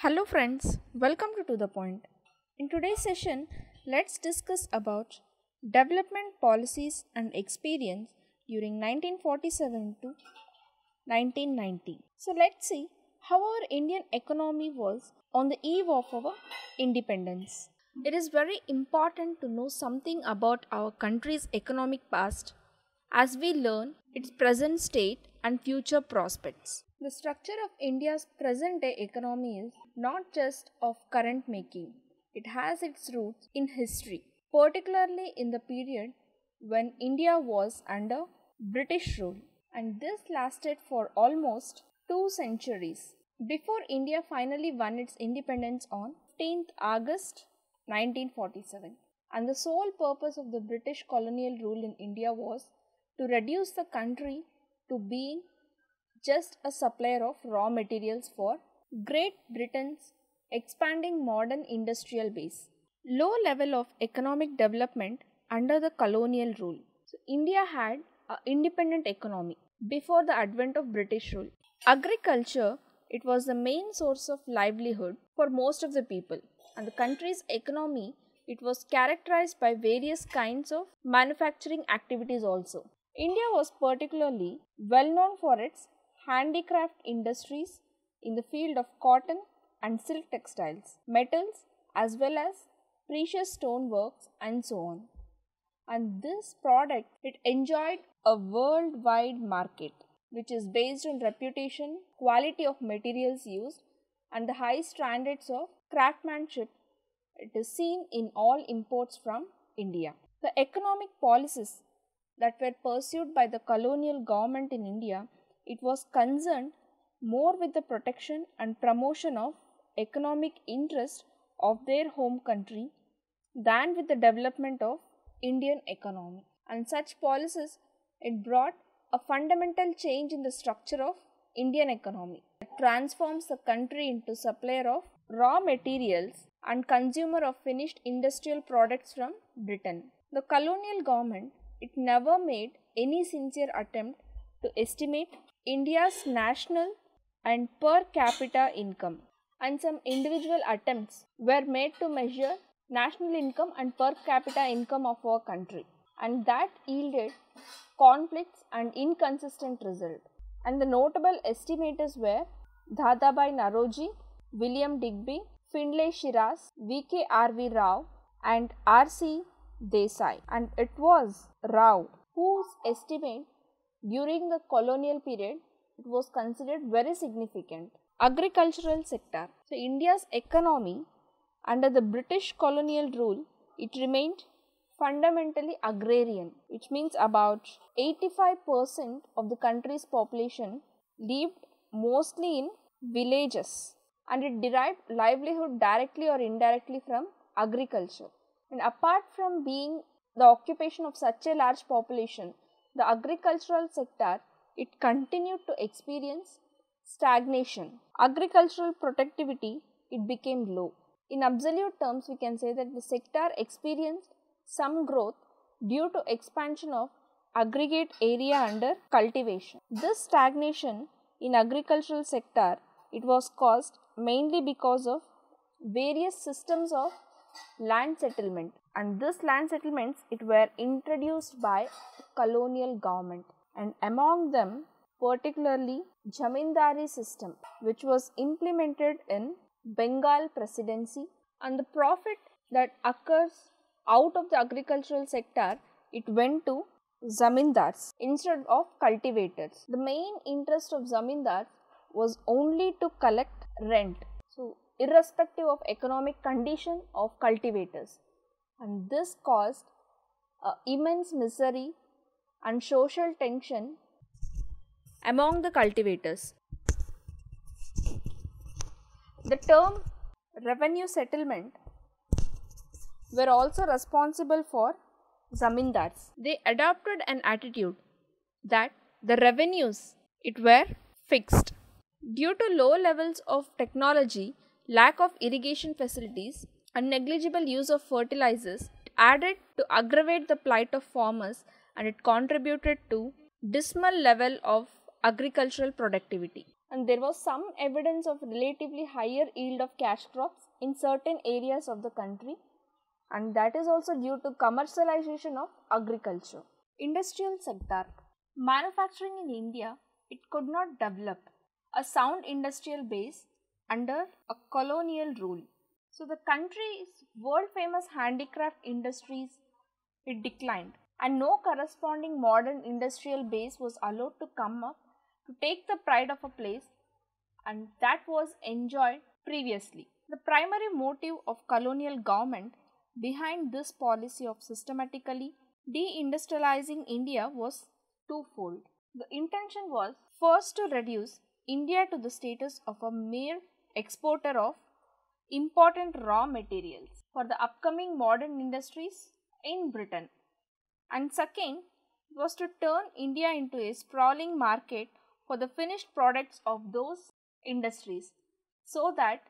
Hello friends, welcome to the Point. In today's session, let's discuss about development policies and experience during 1947 to 1990. So let's see how our Indian economy was on the eve of our independence. It is very important to know something about our country's economic past as we learn its present state and future prospects. The structure of India's present day economy is not just of current making, it has its roots in history, particularly in the period when India was under British rule, and this lasted for almost 2 centuries before India finally won its independence on 15th August 1947. And the sole purpose of the British colonial rule in India was to reduce the country to being just a supplier of raw materials for Great Britain's expanding modern industrial base. Low level of economic development under the colonial rule. So India had an independent economy before the advent of British rule. Agriculture, it was the main source of livelihood for most of the people, and the country's economy, it was characterized by various kinds of manufacturing activities also. India was particularly well known for its handicraft industries in the field of cotton and silk textiles, metals, as well as precious stoneworks and so on. And this product, it enjoyed a worldwide market, which is based on reputation, quality of materials used, and the high standards of craftsmanship. It is seen in all imports from India. The economic policies that were pursued by the colonial government in India, it was concerned more with the protection and promotion of economic interest of their home country than with the development of Indian economy. And such policies, it brought a fundamental change in the structure of Indian economy. It transforms the country into supplier of raw materials and consumer of finished industrial products from Britain. The colonial government, it never made any sincere attempt to estimate India's national and per capita income, and some individual attempts were made to measure national income and per capita income of our country, and that yielded conflicts and inconsistent results. And the notable estimators were Dadabhai Naoroji, William Digby, Findlay Shiras, V.K.R.V. Rao and R.C. Desai. And it was Rao whose estimate during the colonial period, it was considered very significant. Agricultural sector. So India's economy under the British colonial rule, it remained fundamentally agrarian, which means about 85% of the country's population lived mostly in villages, and it derived livelihood directly or indirectly from agriculture. And apart from being the occupation of such a large population, the agricultural sector, it continued to experience stagnation. Agricultural productivity, it became low. In absolute terms, we can say that the sector experienced some growth due to expansion of aggregate area under cultivation. This stagnation in agricultural sector, it was caused mainly because of various systems of land settlement, and this land settlements, it were introduced by colonial government, and among them particularly Jamindari system, which was implemented in Bengal presidency, and the profit that occurs out of the agricultural sector, it went to zamindars instead of cultivators. The main interest of zamindars was only to collect rent, so irrespective of economic condition of cultivators, and this caused immense misery and social tension among the cultivators. The term revenue settlement were also responsible for zamindars. They adopted an attitude that the revenues, it were fixed. Due to low levels of technology, lack of irrigation facilities and negligible use of fertilizers, it added to aggravate the plight of farmers, and it contributed to dismal level of agricultural productivity. And there was some evidence of relatively higher yield of cash crops in certain areas of the country, and that is also due to commercialization of agriculture. Industrial sector. Manufacturing in India, it could not develop a sound industrial base under a colonial rule. So the country's world famous handicraft industries, it declined, and no corresponding modern industrial base was allowed to come up to take the pride of a place and that was enjoyed previously. The primary motive of colonial government behind this policy of systematically deindustrializing India was twofold. The intention was first to reduce India to the status of a mere exporter of important raw materials for the upcoming modern industries in Britain, and second was to turn India into a sprawling market for the finished products of those industries, so that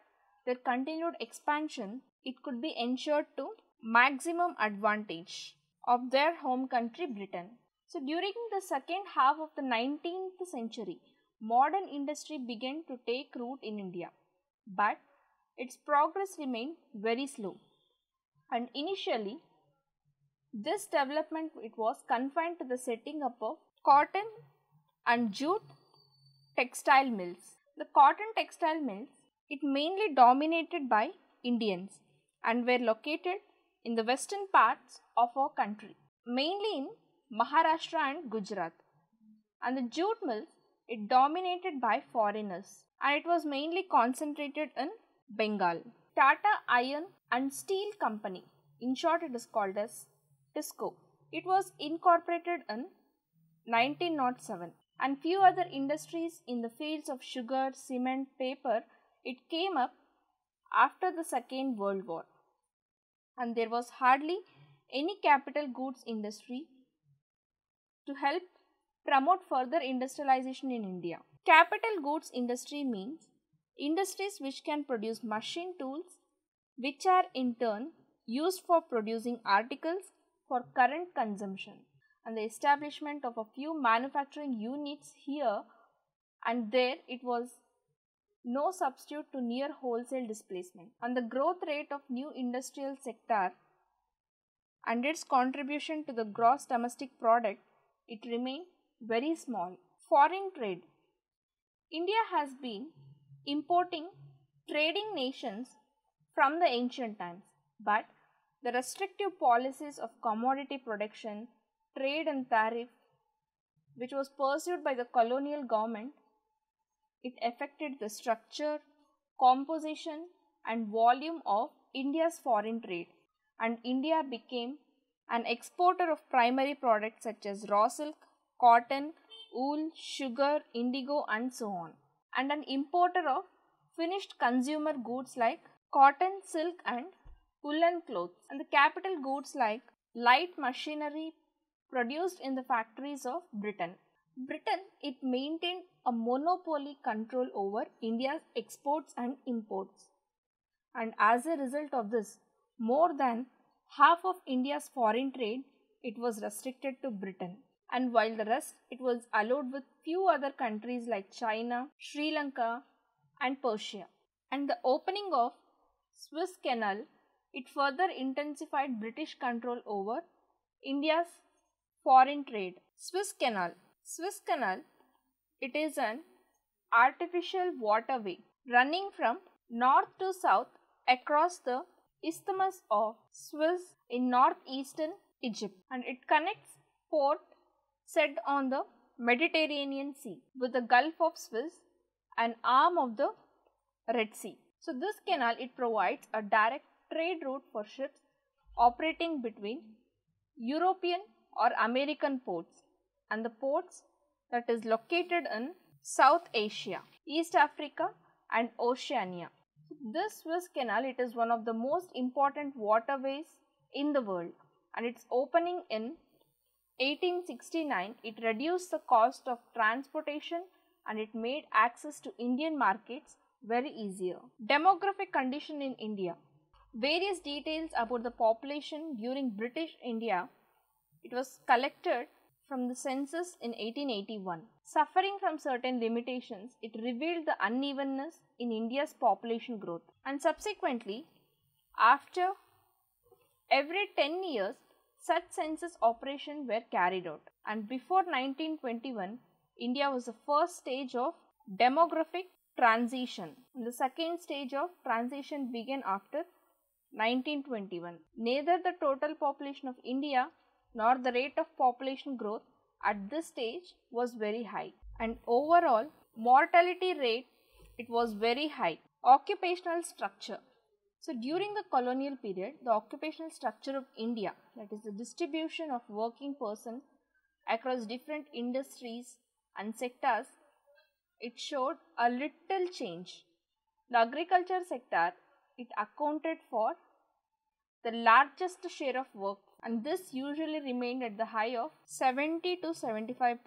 their continued expansion it could be ensured to maximum advantage of their home country Britain. So during the second half of the 19th century, modern industry began to take root in India, but its progress remained very slow, and initially this development it was confined to the setting up of cotton and jute textile mills. The cotton textile mills it mainly dominated by Indians and were located in the western parts of our country, mainly in Maharashtra and Gujarat. And the jute mills it dominated by foreigners and it was mainly concentrated in Bengal. Tata Iron and Steel Company, in short it is called as TISCO. It was incorporated in 1907, and few other industries in the fields of sugar, cement, paper it came up after the Second World War, and there was hardly any capital goods industry to help promote further industrialization in India. Capital goods industry means industries which can produce machine tools which are in turn used for producing articles for current consumption, and the establishment of a few manufacturing units here and there it was no substitute to near wholesale displacement, and the growth rate of new industrial sector and its contribution to the gross domestic product it remained very small. Foreign trade. India has been importing trading nations from the ancient times, but the restrictive policies of commodity production, trade and tariff which was pursued by the colonial government it affected the structure, composition and volume of India's foreign trade, and India became an exporter of primary products such as raw silk, cotton, wool, sugar, indigo and so on, and an importer of finished consumer goods like cotton, silk and woolen clothes, and the capital goods like light machinery produced in the factories of Britain. Britain it maintained a monopoly control over India's exports and imports, and as a result of this, more than half of India's foreign trade it was restricted to Britain, and while the rest it was allowed with few other countries like China, Sri Lanka and Persia. And the opening of Suez Canal it further intensified British control over India's foreign trade. Suez Canal. Suez Canal it is an artificial waterway running from north to south across the Isthmus of Suez in northeastern Egypt, and it connects port set on the Mediterranean Sea with the Gulf of Suez, an arm of the Red Sea. So this canal it provides a direct trade route for ships operating between European or American ports and the ports that is located in South Asia, East Africa and Oceania. This Suez Canal it is one of the most important waterways in the world, and its opening in 1869 it reduced the cost of transportation and it made access to Indian markets very easier. Demographic condition in India. Various details about the population during British India it was collected from the census in 1881. Suffering from certain limitations, it revealed the unevenness in India's population growth. And subsequently, after every 10 years, such census operations were carried out. And before 1921, India was the first stage of demographic transition. And the second stage of transition began after 1921. Neither the total population of India nor the rate of population growth at this stage was very high. And overall, mortality rate, it was very high. Occupational structure. So during the colonial period, the occupational structure of India, that is the distribution of working person across different industries and sectors, it showed a little change. The agriculture sector, it accounted for the largest share of work, and this usually remained at the high of 70 to 75%.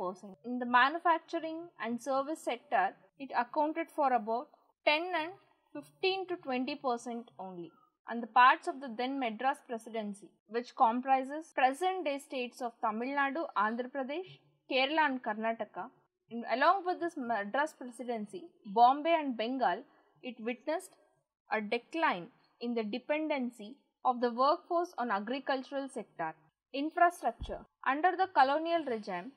In the manufacturing and service sector, it accounted for about 10 and 15 to 20% only. And the parts of the then Madras Presidency, which comprises present-day states of Tamil Nadu, Andhra Pradesh, Kerala and Karnataka, and along with this Madras Presidency, Bombay and Bengal, it witnessed a decline in the dependency of the workforce on agricultural sector. Infrastructure. Under the colonial regime,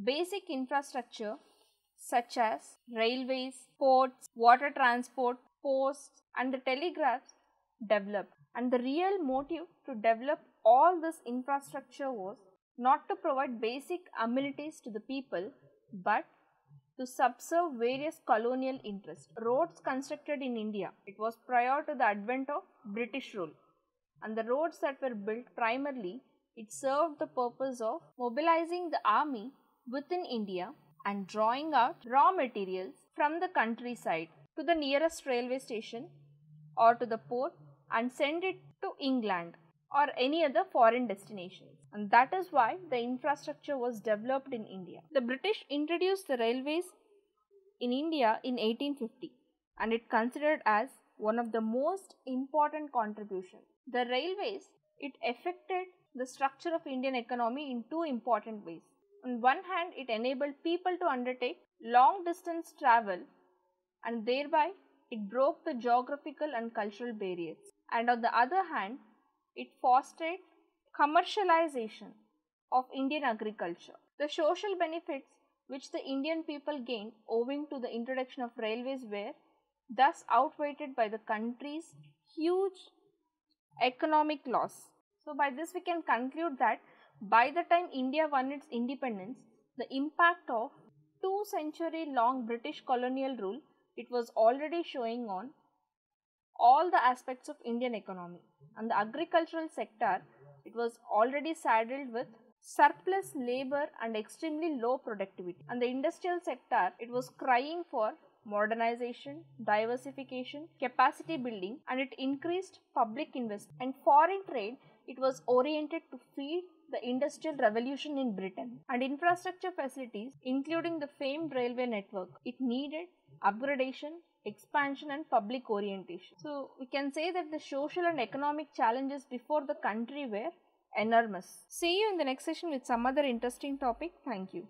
basic infrastructure such as railways, ports, water transport, posts and the telegraphs developed. And the real motive to develop all this infrastructure was not to provide basic amenities to the people, but to subserve various colonial interests. Roads constructed in India, it was prior to the advent of British rule. And the roads that were built primarily, it served the purpose of mobilizing the army within India and drawing out raw materials from the countryside to the nearest railway station or to the port and send it to England or any other foreign destinations. And that is why the infrastructure was developed in India. The British introduced the railways in India in 1850 and it considered as one of the most important contributions. The railways, it affected the structure of Indian economy in two important ways. On one hand, it enabled people to undertake long distance travel and thereby it broke the geographical and cultural barriers. And on the other hand, it fostered commercialization of Indian agriculture. The social benefits which the Indian people gained owing to the introduction of railways were thus outweighed by the country's huge economic loss. So by this we can conclude that by the time India won its independence, the impact of 2-century long British colonial rule, it was already showing on all the aspects of Indian economy. And the agricultural sector, it was already saddled with surplus labor and extremely low productivity. And the industrial sector, it was crying for modernization, diversification, capacity building, and it increased public investment. And foreign trade, it was oriented to feed the industrial revolution in Britain. And infrastructure facilities, including the famed railway network, it needed upgradation, expansion and public orientation. So we can say that the social and economic challenges before the country were enormous. See you in the next session with some other interesting topic. Thank you.